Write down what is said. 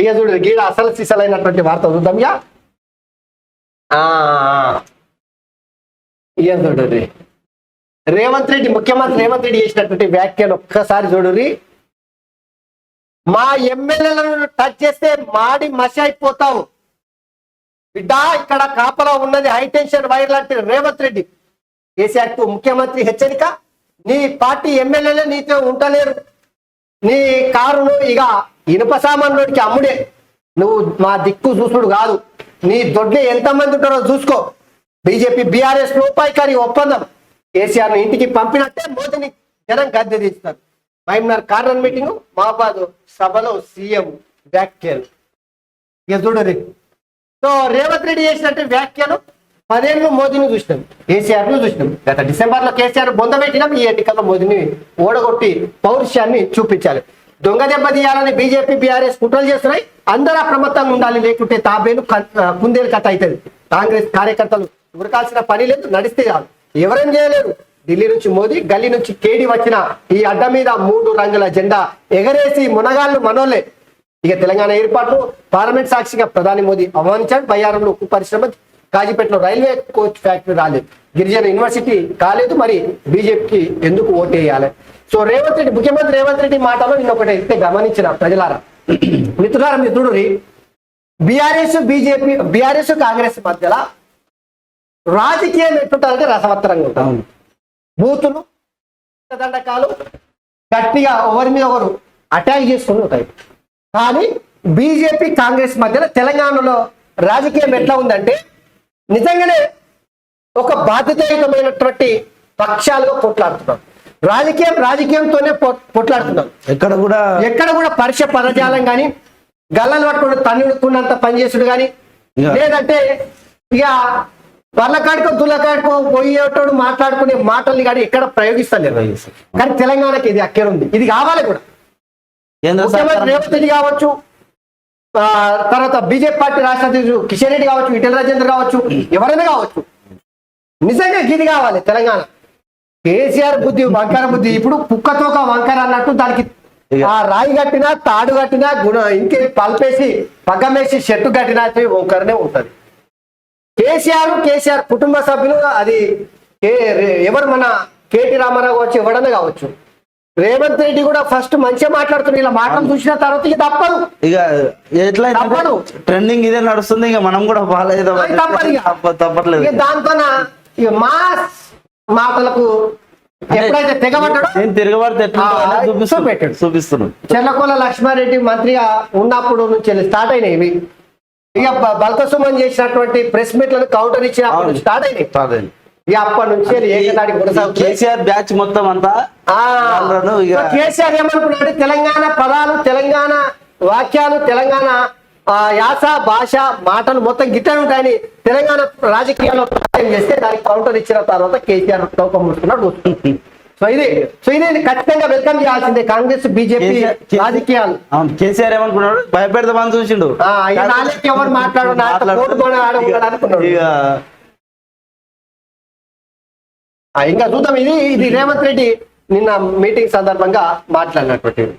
ఇక చూడు గీడ అసలు సిసలైనటువంటి వార్త చూద్దాం ఇక చూడు రేవంత్ రెడ్డి ముఖ్యమంత్రి రేవంత్ రెడ్డి చేసినటువంటి వ్యాఖ్యలు ఒక్కసారి చూడుర్రి. మా ఎమ్మెల్యేలను టచ్ చేస్తే మాడి మసి అయిపోతావు బిడ్డ, ఇక్కడ కాపలా ఉన్నది హైటెన్షన్ వైర్ లాంటి రేవంత్ రెడ్డి. కేసీఆర్ కు ముఖ్యమంత్రి హెచ్చరిక. నీ పార్టీ ఎమ్మెల్యేలే నీతో ఉంటలేరు, నీ కారును ఇక ఇనుప సామాన్లోకి అమ్ముడే, నువ్వు మా దిక్కు చూసుడు కాదు, నీ దొడ్లే ఎంతమంది ఉంటారో చూసుకో. బీజేపీ బీఆర్ఎస్ రూపాయికారి ఒప్పందం, కేసీఆర్ ను ఇంటికి పంపినట్టే మోదీని జనం గద్దె తీస్తారు. మహబూబ్నగర్ కార్నర్ మీటింగ్, మహాబాద్ సభలో సీఎం వ్యాఖ్యలు. ఇక చూడరు. సో రేవంత్ రెడ్డి చేసినట్టు వ్యాఖ్యలు 10 ఏళ్ళు మోదీని చూసినాం, కేసీఆర్ ను చూసినాం. గత డిసెంబర్ లో కేసీఆర్ బొందబెట్టినాం, ఈ ఎన్నికల్లో మోదీని ఓడగొట్టి పౌరుషాన్ని చూపించాలి. దొంగ దెబ్బ తీయాలని బీజేపీ బీఆర్ఎస్ కుట్రలు చేస్తున్నాయి. అందరూ అప్రమత్తంగా ఉండాలి, లేకుంటే తాబేలు కుందేలు కథ అవుతుంది. కాంగ్రెస్ కార్యకర్తలు ఉరకాల్సిన పని లేదు, నడిస్తే చాలు, ఎవరేం చేయలేరు. ఢిల్లీ నుంచి మోదీ, గల్లీ నుంచి కేడి వచ్చిన ఈ అడ్డ మీద 3 రంగుల జెండా ఎగరేసి మునగాళ్ళు మనోళ్లే. ఇక తెలంగాణ ఏర్పాటు పార్లమెంట్ సాక్షిగా ప్రధాని మోదీ ఆహ్వానించాడు. బయ్యారంలో ఉక్కు పరిశ్రమ, కాజీపేటలో రైల్వే కోచ్ ఫ్యాక్టరీ రాలేదు, గిరిజన యూనివర్సిటీ కాలేదు, మరి బీజేపీకి ఎందుకు ఓటేయాలి? సో రేవంత్ రెడ్డి, ముఖ్యమంత్రి రేవంత్ రెడ్డి మాటలో నేను ఒకటి అయితే గమనించిన ప్రజలారా, మిత్రులారా, మిత్రుడు బీఆర్ఎస్ బీజేపీ బీఆర్ఎస్ కాంగ్రెస్ మధ్యలో రాజకీయం ఎట్టుంటారంటే రసవత్తరంగా ఉంటారు. బూతులు, దండకాలు, గట్టిగా ఒకరి మీద ఒకరు అటాక్ చేసుకుని ఉంటాయి. కానీ బీజేపీ కాంగ్రెస్ మధ్యలో తెలంగాణలో రాజకీయం ఎట్లా ఉందంటే నిజంగానే ఒక బాధ్యతాయుతమైనటువంటి పక్షాలుగా పోట్లాడుతున్నారు. రాజకీయంతోనే పోట్లాడుతున్నారు. ఎక్కడ కూడా పరుష పదజాలం కానీ, గల్లలు పట్టుకుని తన్నుకున్నంత పనిచేసుడు కానీ, లేదంటే ఇక వాళ్ళకాడికో దుల్లకాడికో పోయేటోడు మాట్లాడుకునే మాటల్ని కానీ ఎక్కడ ప్రయోగిస్తలేదు. కానీ తెలంగాణకి ఇది అక్కరుంది, ఇది కావాలి కూడా. ముఖ్యమంత్రి రేవంత్ రెడ్డి కావచ్చు, తర్వాత బీజేపీ పార్టీ రాష్ట్ర అధ్యక్షుడు కిషన్ రెడ్డి కావచ్చు, ఈటెల రాజేందర్ కావచ్చు, ఎవరైనా కావచ్చు, నిజంగా ఇది కావాలి తెలంగాణ. కేసీఆర్ బుద్ధి వంకర బుద్ధి, ఇప్పుడు కుక్కతోక వంకర అన్నట్టు దానికి ఆ రాయి కట్టినా తాడు కట్టినా ఇంకే పల్పేసి పగ్గమేసి చెట్టు కట్టినా వంకరనే ఉంటది. కేసీఆర్ కుటుంబ సభ్యులు, అది ఎవరు మన కేటీ రామారావు కావచ్చు, ఎవడన్నా కావచ్చు, రేవంత్ రెడ్డి కూడా ఫస్ట్ మంచిగా మాట్లాడుతున్నారు. ఇలా మాటలు చూసిన తర్వాత ఇక తప్పదు, ఇక ఎట్లా ట్రెండింగ్ ఇదే నడుస్తుంది, ఇక మనం కూడా తప్పట్లేదు. దాంతో ఇక మా మాటలకు ఎప్పుడైతే తెగబడ్డాడు చూపిస్తున్నాడు. చెర్లకొండ లక్ష్మారెడ్డి మంత్రిగా ఉన్నప్పుడు నుంచి స్టార్ట్ అయినాయి. ఇక బల్కసుమన్ చేసినటువంటి ప్రెస్ మీట్లను కౌంటర్ ఇచ్చినప్పుడు స్టార్ట్ అయినాయి. ఇక అప్పటి నుంచి కేసీఆర్ బ్యాచ్ మొత్తం అంతా కేసీఆర్ ఏమనుకున్నాడు, తెలంగాణ పదాలు, తెలంగాణ వాక్యాలు, తెలంగాణ యాస భాష మాటలు మొత్తం గిట్టే ఉంటాయని తెలంగాణ రాజకీయాల్లో చేస్తే దానికి కౌంటర్ ఇచ్చిన తర్వాత కేసీఆర్ తోపం ముట్టుకున్నాడు. సో ఇది ఖచ్చితంగా వెల్కమ్ చేయాల్సిందే కాంగ్రెస్ బీజేపీ రాజకీయాలు. కేసీఆర్ ఏమనుకున్నాడు, భయపెడదామని చూసిండు, ఎవరు మాట్లాడు ఇంకా చూద్దాం. ఇది రేవంత్ రెడ్డి నిన్న మీటింగ్ సందర్భంగా మాట్లాడినటువంటి